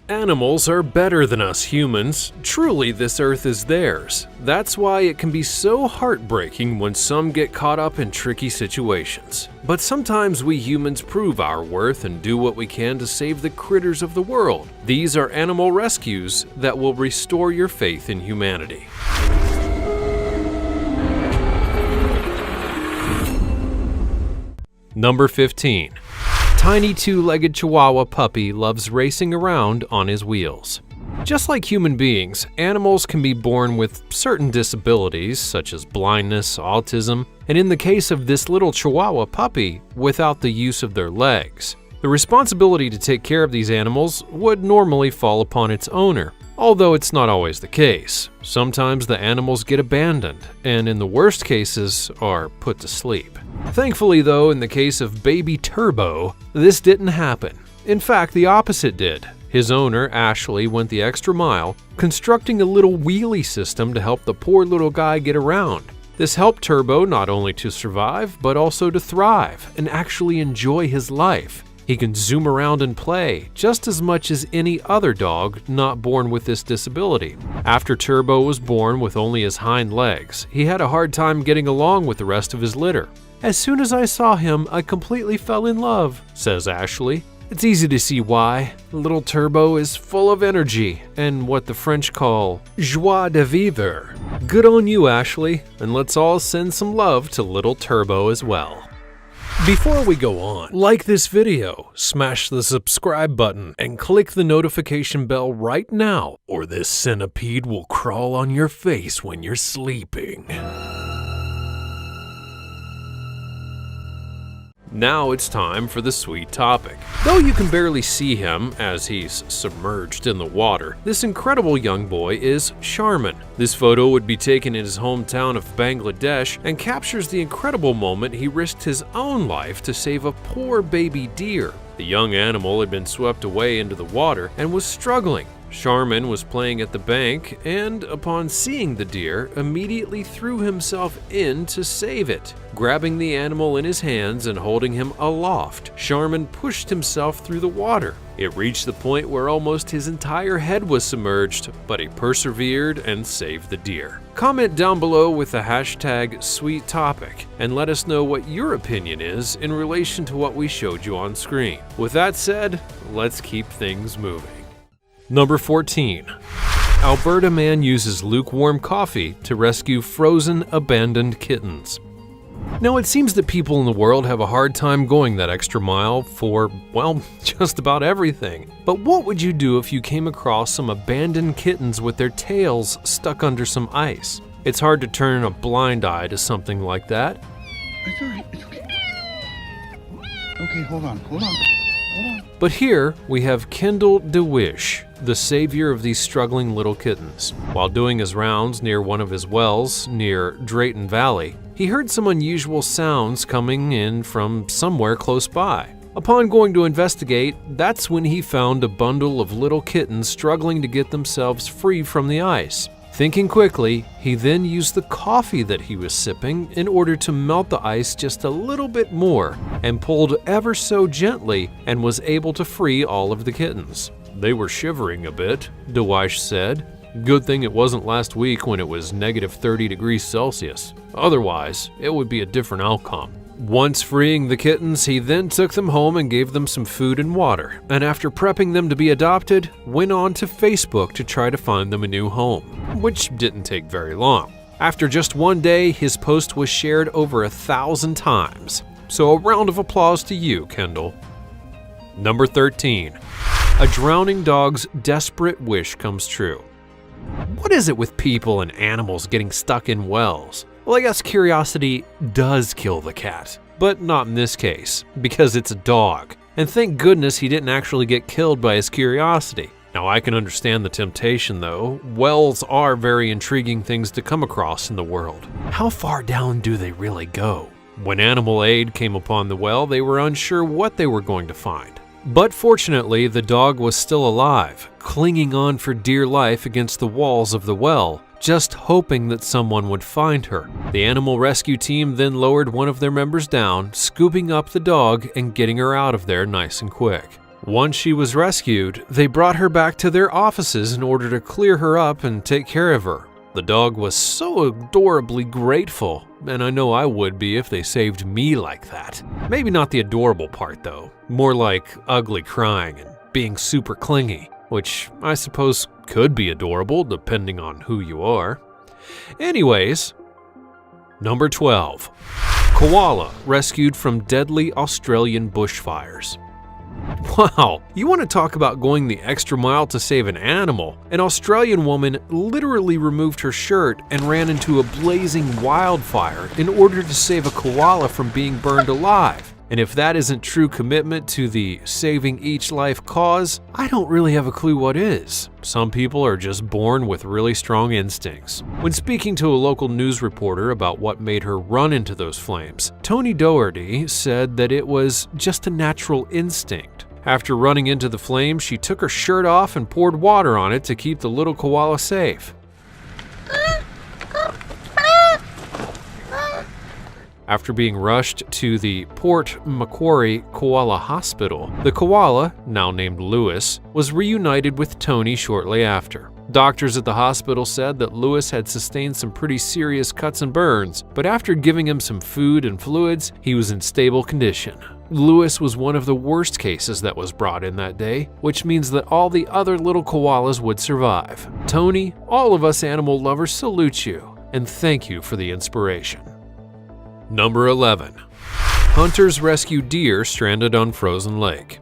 Animals are better than us humans. Truly, this earth is theirs. That's why it can be so heartbreaking when some get caught up in tricky situations. But sometimes we humans prove our worth and do what we can to save the critters of the world. These are animal rescues that will restore your faith in humanity. Number 15. Tiny two-legged Chihuahua puppy loves racing around on his wheels. Just like human beings, animals can be born with certain disabilities such as blindness, autism, and in the case of this little Chihuahua puppy, without the use of their legs. The responsibility to take care of these animals would normally fall upon its owner, although it's not always the case. Sometimes the animals get abandoned, and in the worst cases, are put to sleep. Thankfully though, in the case of baby Turbo, this didn't happen. In fact, the opposite did. His owner, Ashley, went the extra mile, constructing a little wheelie system to help the poor little guy get around. This helped Turbo not only to survive, but also to thrive and actually enjoy his life. He can zoom around and play just as much as any other dog not born with this disability. After Turbo was born with only his hind legs, he had a hard time getting along with the rest of his litter. "As soon as I saw him, I completely fell in love," says Ashley. It's easy to see why. Little Turbo is full of energy and what the French call joie de vivre. Good on you, Ashley, and let's all send some love to little Turbo as well. Before we go on, like this video, smash the subscribe button, and click the notification bell right now, or this centipede will crawl on your face when you're sleeping. Now it's time for the sweet topic. Though you can barely see him as he's submerged in the water, this incredible young boy is Sharman. This photo would be taken in his hometown of Bangladesh and captures the incredible moment he risked his own life to save a poor baby deer. The young animal had been swept away into the water and was struggling. Sharman was playing at the bank and, upon seeing the deer, immediately threw himself in to save it. Grabbing the animal in his hands and holding him aloft, Sharman pushed himself through the water. It reached the point where almost his entire head was submerged, but he persevered and saved the deer. Comment down below with the hashtag #SweetTopic and let us know what your opinion is in relation to what we showed you on screen. With that said, let's keep things moving. Number 14. Alberta man uses lukewarm coffee to rescue frozen, abandoned kittens. Now, it seems that people in the world have a hard time going that extra mile for, well, just about everything. But what would you do if you came across some abandoned kittens with their tails stuck under some ice? It's hard to turn a blind eye to something like that. It's all right, it's okay. Okay, hold on. But here we have Kendall DeWish, the savior of these struggling little kittens. While doing his rounds near one of his wells near Drayton Valley, he heard some unusual sounds coming in from somewhere close by. Upon going to investigate, that's when he found a bundle of little kittens struggling to get themselves free from the ice. Thinking quickly, he then used the coffee that he was sipping in order to melt the ice just a little bit more and pulled ever so gently and was able to free all of the kittens. "They were shivering a bit," DeWish said. "Good thing it wasn't last week when it was -30 degrees Celsius. Otherwise, it would be a different outcome." Once freeing the kittens, he then took them home and gave them some food and water, and after prepping them to be adopted, went on to Facebook to try to find them a new home, which didn't take very long. After just one day, his post was shared over 1,000 times. So a round of applause to you, Kendall. Number 13. A drowning dog's desperate wish comes true. What is it with people and animals getting stuck in wells? Well, I guess curiosity does kill the cat, but not in this case, because it's a dog. And thank goodness he didn't actually get killed by his curiosity. Now, I can understand the temptation though. Wells are very intriguing things to come across in the world. How far down do they really go? When Animal Aid came upon the well, they were unsure what they were going to find. But fortunately, the dog was still alive, clinging on for dear life against the walls of the well, just hoping that someone would find her. The animal rescue team then lowered one of their members down, scooping up the dog and getting her out of there nice and quick. Once she was rescued, they brought her back to their offices in order to clear her up and take care of her. The dog was so adorably grateful, and I know I would be if they saved me like that. Maybe not the adorable part though, more like ugly crying and being super clingy, which I suppose could be adorable depending on who you are. Anyways, number 12. Koala rescued from deadly Australian bushfires. Wow, you want to talk about going the extra mile to save an animal? An Australian woman literally removed her shirt and ran into a blazing wildfire in order to save a koala from being burned alive. And if that isn't true commitment to the saving each life cause, I don't really have a clue what is. Some people are just born with really strong instincts. When speaking to a local news reporter about what made her run into those flames, Tony Doherty said that it was just a natural instinct. After running into the flames, she took her shirt off and poured water on it to keep the little koala safe. After being rushed to the Port Macquarie Koala Hospital, the koala, now named Lewis, was reunited with Tony shortly after. Doctors at the hospital said that Lewis had sustained some pretty serious cuts and burns, but after giving him some food and fluids, he was in stable condition. Lewis was one of the worst cases that was brought in that day, which means that all the other little koalas would survive. Tony, all of us animal lovers salute you, and thank you for the inspiration. Number 11. Hunters rescue deer stranded on frozen lake.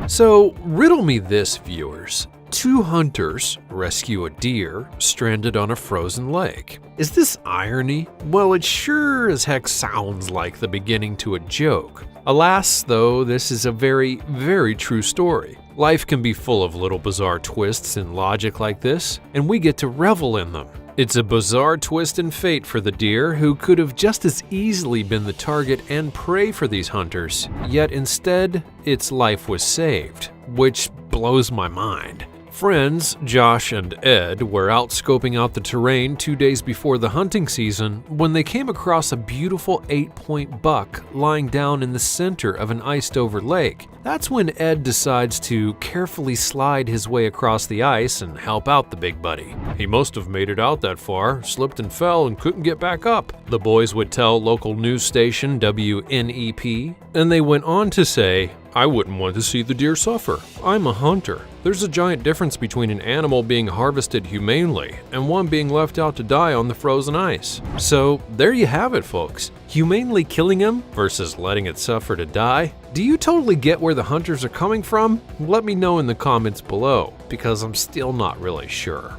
So, riddle me this, viewers. 2 hunters rescue a deer stranded on a frozen lake. Is this irony? Well, it sure as heck sounds like the beginning to a joke. Alas, though, this is a very, very true story. Life can be full of little bizarre twists in logic like this, and we get to revel in them. It's a bizarre twist in fate for the deer, who could have just as easily been the target and prey for these hunters, yet instead, its life was saved, which blows my mind. Friends Josh and Ed were out scoping out the terrain 2 days before the hunting season when they came across a beautiful 8-point buck lying down in the center of an iced-over lake. That's when Ed decides to carefully slide his way across the ice and help out the big buddy. He must have made it out that far, slipped and fell, and couldn't get back up, the boys would tell local news station WNEP, and they went on to say, "I wouldn't want to see the deer suffer. I'm a hunter. There's a giant difference between an animal being harvested humanely and one being left out to die on the frozen ice." So there you have it, folks. Humanely killing him versus letting it suffer to die. Do you totally get where the hunters are coming from? Let me know in the comments below, because I'm still not really sure.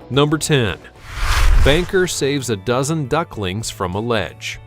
Number 10. Banker saves a dozen ducklings from a ledge.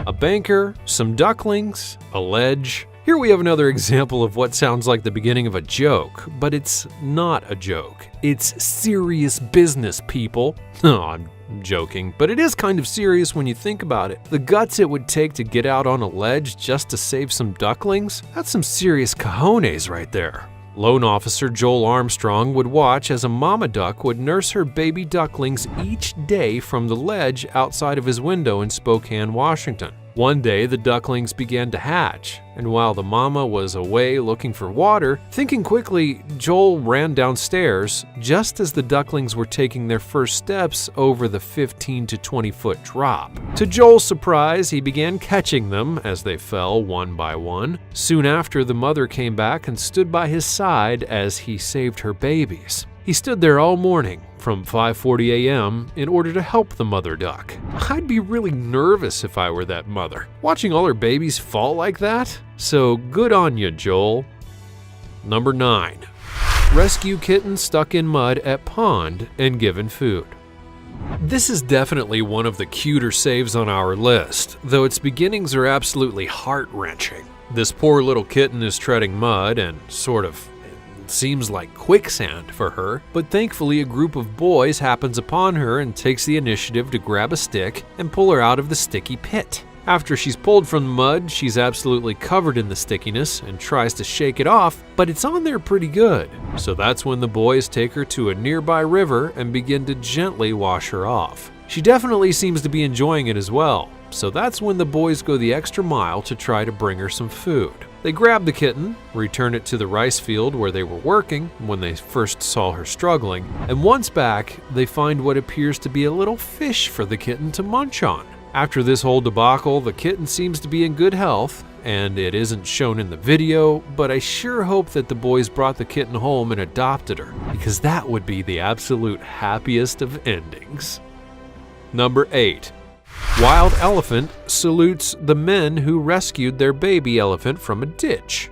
A banker, some ducklings, a ledge. Here we have another example of what sounds like the beginning of a joke, but it's not a joke. It's serious business, people. Oh, I'm joking, but it is kind of serious when you think about it. The guts it would take to get out on a ledge just to save some ducklings? That's some serious cojones right there. Lone Officer Joel Armstrong would watch as a mama duck would nurse her baby ducklings each day from the ledge outside of his window in Spokane, Washington. One day, the ducklings began to hatch, and while the mama was away looking for water, thinking quickly, Joel ran downstairs just as the ducklings were taking their first steps over the 15 to 20 foot drop. To Joel's surprise, he began catching them as they fell one by one. Soon after, the mother came back and stood by his side as he saved her babies. He stood there all morning, from 5:40 a.m., in order to help the mother duck. I'd be really nervous if I were that mother, watching all her babies fall like that. So good on you, Joel. Number 9. Rescue kitten stuck in mud at pond and given food. This is definitely one of the cuter saves on our list, though its beginnings are absolutely heart-wrenching. This poor little kitten is treading mud and seems like quicksand for her, but thankfully a group of boys happens upon her and takes the initiative to grab a stick and pull her out of the sticky pit. After she's pulled from the mud, she's absolutely covered in the stickiness and tries to shake it off, but it's on there pretty good. So that's when the boys take her to a nearby river and begin to gently wash her off. She definitely seems to be enjoying it as well, so that's when the boys go the extra mile to try to bring her some food. They grab the kitten, return it to the rice field where they were working when they first saw her struggling, and once back, they find what appears to be a little fish for the kitten to munch on. After this whole debacle, the kitten seems to be in good health, and it isn't shown in the video, but I sure hope that the boys brought the kitten home and adopted her, because that would be the absolute happiest of endings. Number 8. Wild elephant salutes the men who rescued their baby elephant from a ditch.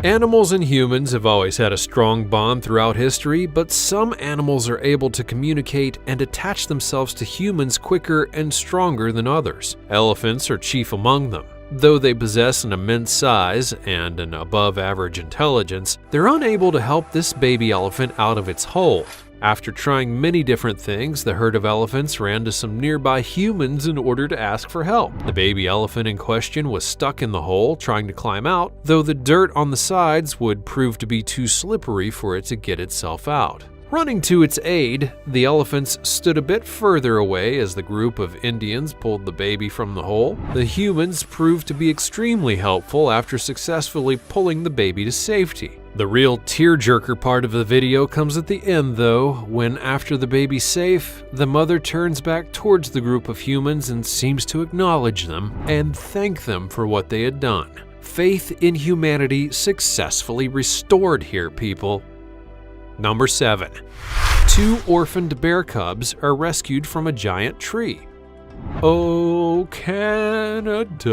Animals and humans have always had a strong bond throughout history, but some animals are able to communicate and attach themselves to humans quicker and stronger than others. Elephants are chief among them. Though they possess an immense size and an above-average intelligence, they're unable to help this baby elephant out of its hole. After trying many different things, the herd of elephants ran to some nearby humans in order to ask for help. The baby elephant in question was stuck in the hole trying to climb out, though the dirt on the sides would prove to be too slippery for it to get itself out. Running to its aid, the elephants stood a bit further away as the group of Indians pulled the baby from the hole. The humans proved to be extremely helpful after successfully pulling the baby to safety. The real tearjerker part of the video comes at the end though, when after the baby's safe, the mother turns back towards the group of humans and seems to acknowledge them and thank them for what they had done. Faith in humanity successfully restored here, people. Number 7. 2 orphaned bear cubs are rescued from a giant tree. Oh, Canada.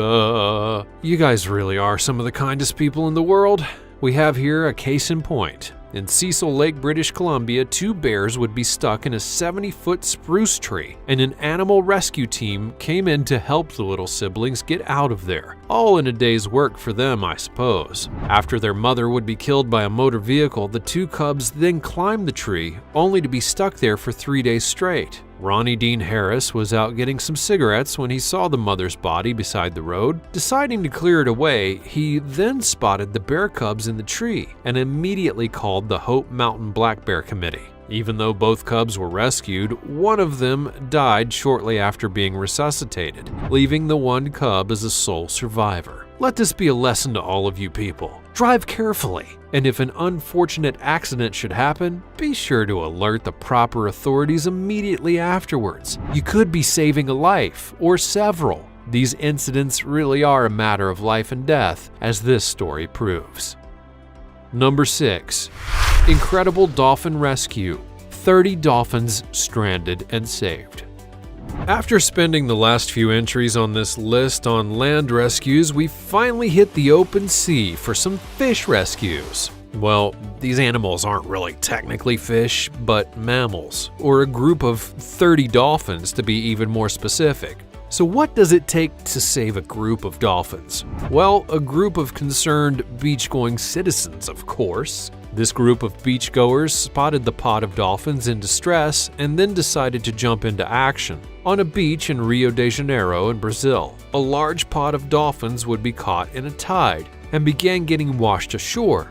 You guys really are some of the kindest people in the world. We have here a case in point. In Cecil Lake, British Columbia, 2 bears would be stuck in a 70-foot spruce tree, and an animal rescue team came in to help the little siblings get out of there. All in a day's work for them, I suppose. After their mother would be killed by a motor vehicle, the 2 cubs then climbed the tree, only to be stuck there for 3 days straight. Ronnie Dean Harris was out getting some cigarettes when he saw the mother's body beside the road. Deciding to clear it away, he then spotted the bear cubs in the tree and immediately called the Hope Mountain Black Bear Committee. Even though both cubs were rescued, one of them died shortly after being resuscitated, leaving the one cub as a sole survivor. Let this be a lesson to all of you people. Drive carefully, and if an unfortunate accident should happen, be sure to alert the proper authorities immediately afterwards. You could be saving a life, or several. These incidents really are a matter of life and death, as this story proves. Number 6. Incredible dolphin rescue. 30 dolphins stranded and saved. After spending the last few entries on this list on land rescues, we finally hit the open sea for some fish rescues. Well, these animals aren't really technically fish, but mammals, or a group of 30 dolphins to be even more specific. So what does it take to save a group of dolphins? Well, a group of concerned beach-going citizens, of course. This group of beachgoers spotted the pod of dolphins in distress and then decided to jump into action. On a beach in Rio de Janeiro in Brazil, a large pod of dolphins would be caught in a tide and began getting washed ashore.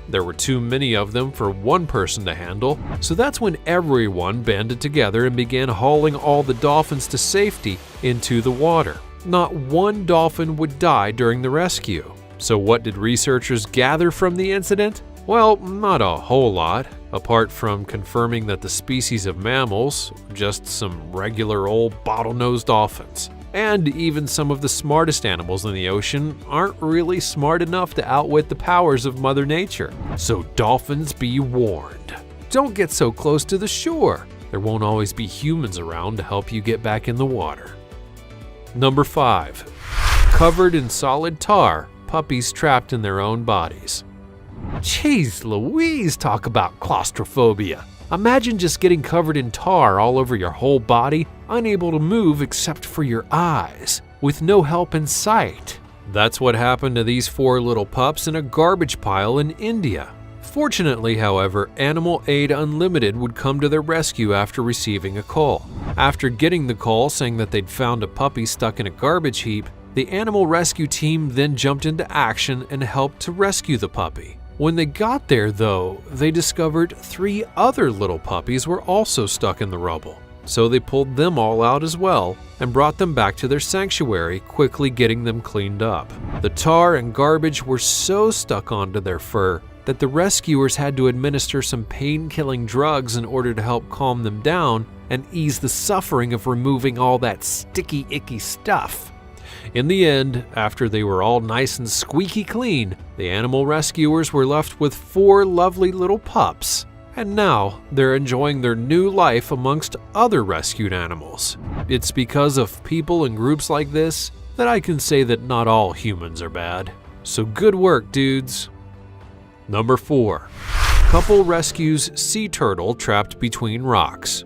There were too many of them for one person to handle, so that's when everyone banded together and began hauling all the dolphins to safety into the water. Not one dolphin would die during the rescue. So what did researchers gather from the incident? Well, not a whole lot, apart from confirming that the species of mammals were just some regular old bottlenose dolphins. And even some of the smartest animals in the ocean aren't really smart enough to outwit the powers of Mother Nature. So dolphins, be warned. Don't get so close to the shore. There won't always be humans around to help you get back in the water. Number 5. Covered in solid tar, puppies trapped in their own bodies. Jeez Louise, talk about claustrophobia. Imagine just getting covered in tar all over your whole body, unable to move except for your eyes, with no help in sight. That's what happened to these 4 little pups in a garbage pile in India. Fortunately, however, Animal Aid Unlimited would come to their rescue after receiving a call. After getting the call saying that they'd found a puppy stuck in a garbage heap, the animal rescue team then jumped into action and helped to rescue the puppy. When they got there, though, they discovered 3 other little puppies were also stuck in the rubble. so they pulled them all out as well and brought them back to their sanctuary, quickly getting them cleaned up. The tar and garbage were so stuck onto their fur that the rescuers had to administer some pain-killing drugs in order to help calm them down and ease the suffering of removing all that sticky, icky stuff. In the end, after they were all nice and squeaky clean, the animal rescuers were left with 4 lovely little pups. And now they're enjoying their new life amongst other rescued animals. It's because of people and groups like this that I can say that not all humans are bad. So good work, dudes. Number 4. Couple rescues sea turtle trapped between rocks.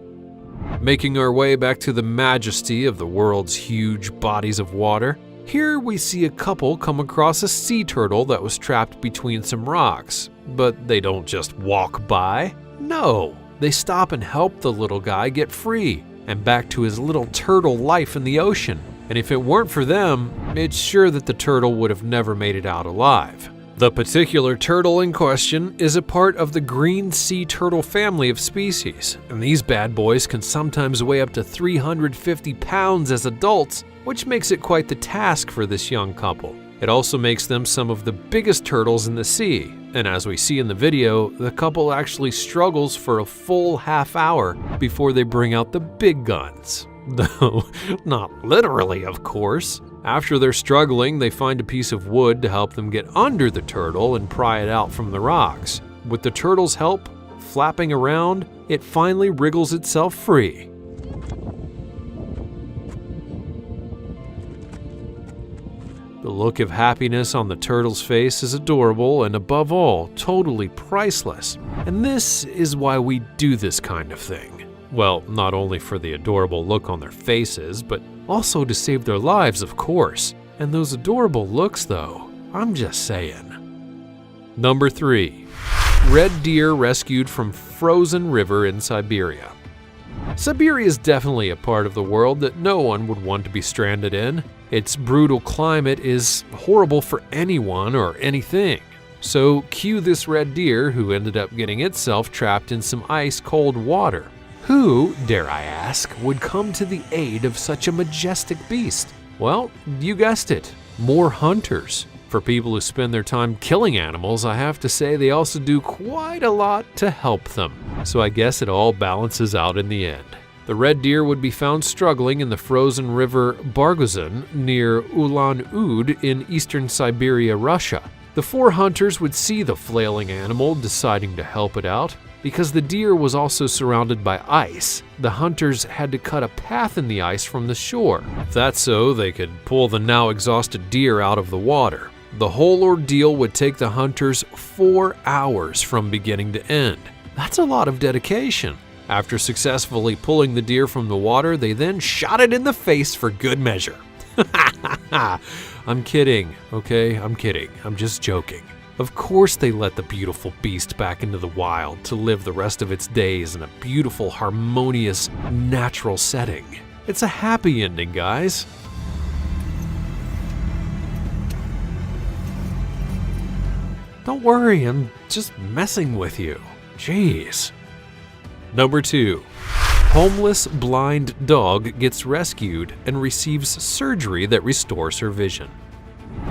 Making our way back to the majesty of the world's huge bodies of water, here we see a couple come across a sea turtle that was trapped between some rocks. But they don't just walk by. No, they stop and help the little guy get free and back to his little turtle life in the ocean. And if it weren't for them, it's sure that the turtle would have never made it out alive. The particular turtle in question is a part of the green sea turtle family of species, and these bad boys can sometimes weigh up to 350 pounds as adults, which makes it quite the task for this young couple. It also makes them some of the biggest turtles in the sea, and as we see in the video, the couple actually struggles for a full half hour before they bring out the big guns. Though, not literally, of course. After they're struggling, they find a piece of wood to help them get under the turtle and pry it out from the rocks. With the turtle's help, flapping around, it finally wriggles itself free. The look of happiness on the turtle's face is adorable and, above all, totally priceless. And this is why we do this kind of thing. Well, not only for the adorable look on their faces, but also to save their lives, of course. And those adorable looks, though, I'm just saying. Number 3. Red deer rescued from frozen river in Siberia. Siberia is definitely a part of the world that no one would want to be stranded in. Its brutal climate is horrible for anyone or anything. So cue this red deer who ended up getting itself trapped in some ice-cold water. Who, dare I ask, would come to the aid of such a majestic beast? Well, you guessed it, more hunters. For people who spend their time killing animals, I have to say they also do quite a lot to help them. So I guess it all balances out in the end. The red deer would be found struggling in the frozen river Barguzin near Ulan-Ude in eastern Siberia, Russia. The 4 hunters would see the flailing animal, deciding to help it out. Because the deer was also surrounded by ice, the hunters had to cut a path in the ice from the shore. If that's so, they could pull the now exhausted deer out of the water. The whole ordeal would take the hunters 4 hours from beginning to end. That's a lot of dedication. After successfully pulling the deer from the water, they then shot it in the face for good measure. I'm kidding, okay? I'm kidding. I'm just joking. Of course they let the beautiful beast back into the wild to live the rest of its days in a beautiful, harmonious, natural setting. It's a happy ending, guys. Don't worry, I'm just messing with you. Jeez. Number 2. Homeless blind dog gets rescued and receives surgery that restores her vision.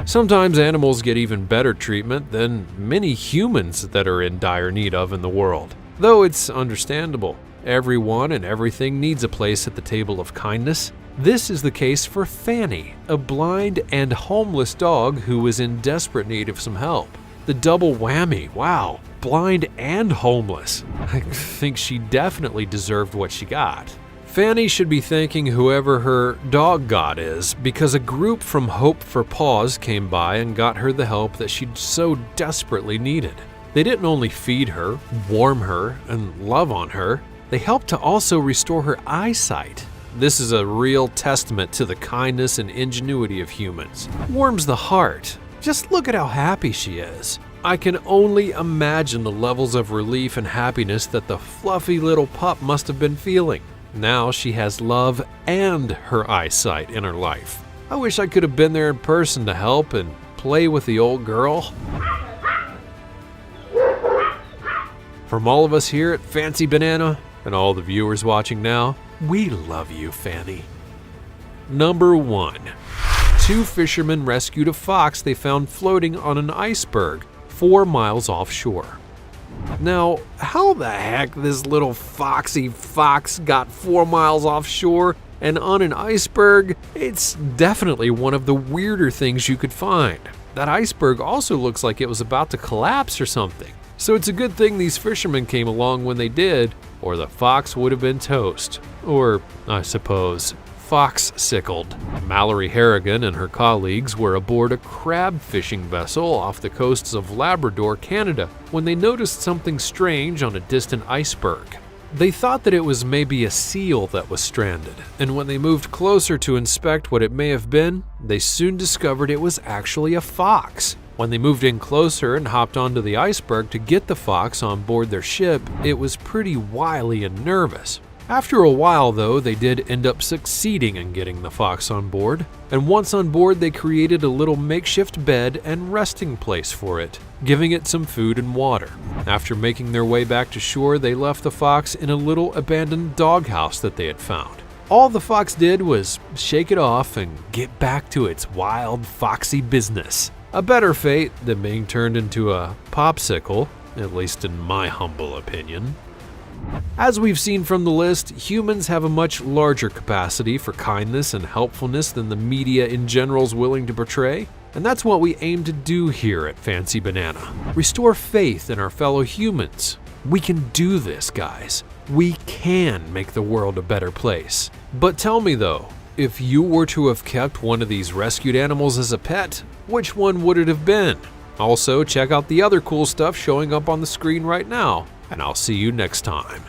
Sometimes animals get even better treatment than many humans that are in dire need of in the world. Though it's understandable. Everyone and everything needs a place at the table of kindness. This is the case for Fanny, a blind and homeless dog who was in desperate need of some help. The double whammy, wow, blind and homeless. I think she definitely deserved what she got. Fanny should be thanking whoever her dog god is, because a group from Hope for Paws came by and got her the help that she so desperately needed. They didn't only feed her, warm her, and love on her, they helped to also restore her eyesight. This is a real testament to the kindness and ingenuity of humans. Warms the heart. Just look at how happy she is. I can only imagine the levels of relief and happiness that the fluffy little pup must have been feeling. Now she has love and her eyesight in her life. I wish I could have been there in person to help and play with the old girl. From all of us here at Fancy Banana and all the viewers watching now, We love you, Fanny. Number 1. 2 fishermen rescued a fox they found floating on an iceberg 4 miles offshore. Now, how the heck this little foxy fox got 4 miles offshore and on an iceberg? It's definitely one of the weirder things you could find. That iceberg also looks like it was about to collapse or something. So it's a good thing these fishermen came along when they did, or the fox would have been toast. Or, I suppose, fox-sickled. Mallory Harrigan and her colleagues were aboard a crab fishing vessel off the coasts of Labrador, Canada, when they noticed something strange on a distant iceberg. They thought that it was maybe a seal that was stranded, and when they moved closer to inspect what it may have been, they soon discovered it was actually a fox. When they moved in closer and hopped onto the iceberg to get the fox on board their ship, it was pretty wily and nervous. After a while, though, they did end up succeeding in getting the fox on board, and once on board they created a little makeshift bed and resting place for it, giving it some food and water. After making their way back to shore, they left the fox in a little abandoned doghouse that they had found. All the fox did was shake it off and get back to its wild, foxy business. A better fate than being turned into a popsicle, at least in my humble opinion. As we've seen from the list, humans have a much larger capacity for kindness and helpfulness than the media in general is willing to portray, and that's what we aim to do here at Fancy Banana. Restore faith in our fellow humans. We can do this, guys. We can make the world a better place. But tell me though, if you were to have kept one of these rescued animals as a pet, which one would it have been? Also, check out the other cool stuff showing up on the screen right now, and I'll see you next time.